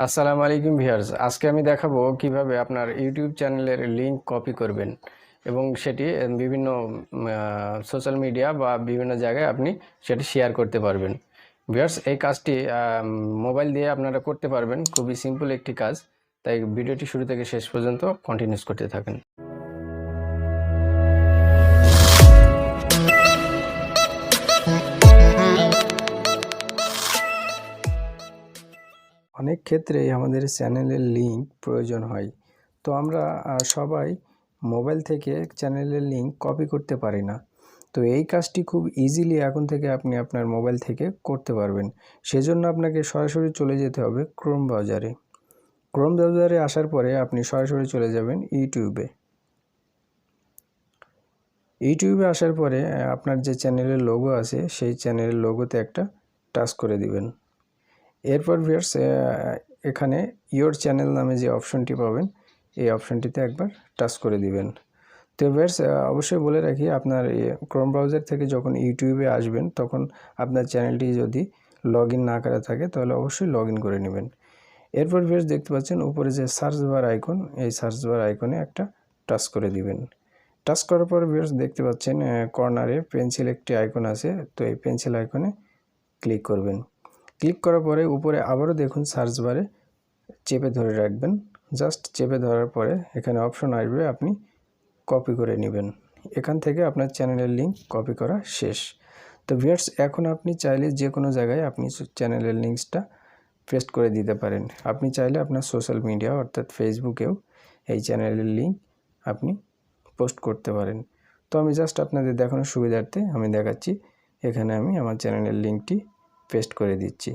আসসালামু আলাইকুম ভিউয়ার্স, আজকে আমি দেখাবো কিভাবে আপনার ইউটিউব চ্যানেলের লিংক কপি করবেন এবং সেটি বিভিন্ন সোশ্যাল মিডিয়া বা বিভিন্ন জায়গায় আপনি সেটি শেয়ার করতে পারবেন। ভিউয়ার্স, এই কাজটি মোবাইল দিয়ে আপনারা করতে পারবেন, খুবই সিম্পল একটি কাজ। তাই ভিডিওটি শুরু থেকে শেষ পর্যন্ত কন্টিনিউস করতে থাকেন। অনেক ক্ষেত্রেই আমাদের চ্যানেলের লিংক প্রয়োজন হয়, তো আমরা সবাই মোবাইল থেকে চ্যানেলের লিংক কপি করতে পারি না। তো এই কাজটি খুব ইজিলি এখন থেকে আপনি আপনার মোবাইল থেকে করতে পারবেন। সেজন্য আপনাকে সরাসরি চলে যেতে হবে ক্রোম ব্রাউজারে। ক্রোম ব্রাউজারে আসার পরে আপনি সরাসরি চলে যাবেন ইউটিউবে। ইউটিউবে আসার পরে আপনার যে চ্যানেলের লোগো আছে সেই চ্যানেলের লোগোতে একটা টাচ করে দিবেন। এরপর ভিউয়ার্স, এখানে ইয়োর চ্যানেল নামে যে অপশনটি পাবেন এই অপশনটিতে একবার টাচ করে দিবেন। তো ভিউয়ার্স, অবশ্যই বলে রাখি, আপনার ক্রোম ব্রাউজার থেকে যখন ইউটিউবে আসবেন তখন আপনার চ্যানেলটি যদি লগ ইন না করা থাকে তাহলে অবশ্যই লগ ইন করে নেবেন। এরপর ভিউয়ার্স, দেখতে পাচ্ছেন উপরে যে সার্চ বার আইকন, এই সার্চ বার আইকনে একটা টাচ করে দিবেন। টাচ করার পর ভিউয়ার্স দেখতে পাচ্ছেন কর্নারে পেন্সিল একটি আইকন আছে, তো এই পেন্সিল আইকনে ক্লিক করবেন। ক্লিক করার পরে উপরে আবারও দেখুন সার্চ বারে চেপে ধরে রাখবেন। জাস্ট চেপে ধরার পরে এখানে অপশন আসবে, আপনি কপি করে নেবেন। এখান থেকে আপনার চ্যানেলের লিংক কপি করা শেষ। তো ভিউয়ার্স, এখন আপনি চাইলে যে কোনো জায়গায় আপনি চ্যানেলের লিঙ্কসটা পেস্ট করে দিতে পারেন। আপনি চাইলে আপনার সোশ্যাল মিডিয়া অর্থাৎ ফেসবুকেও এই চ্যানেলের লিঙ্ক আপনি পোস্ট করতে পারেন। তো আমি জাস্ট আপনাদের দেখানোর সুবিধার্থে আমি দেখাচ্ছি। এখানে আমি আমার চ্যানেলের লিঙ্কটি পেস্ট করে দিচ্ছি।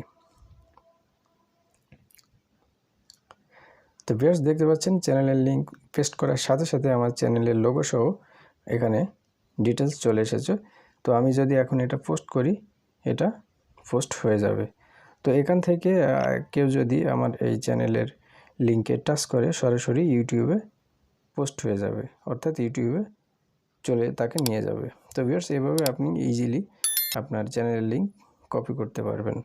তো ভিউয়ার্স, দেখতে পাচ্ছেন চ্যানেলের লিঙ্ক পেস্ট করার সাথে সাথে আমার চ্যানেলের লোগো সহ এখানে ডিটেলস চলে এসেছে। তো আমি যদি এখন এটা পোস্ট করি, এটা পোস্ট হয়ে যাবে। তো এখান থেকে কেউ যদি আমার এই চ্যানেলের লিঙ্কে টাচ করে সরাসরি ইউটিউবে পোস্ট হয়ে যাবে, অর্থাৎ ইউটিউবে তাকে নিয়ে যাবে। তো ভিউয়ার্স, এভাবে আপনি ইজিলি আপনার চ্যানেলের লিঙ্ক কপি করতে পারবেন।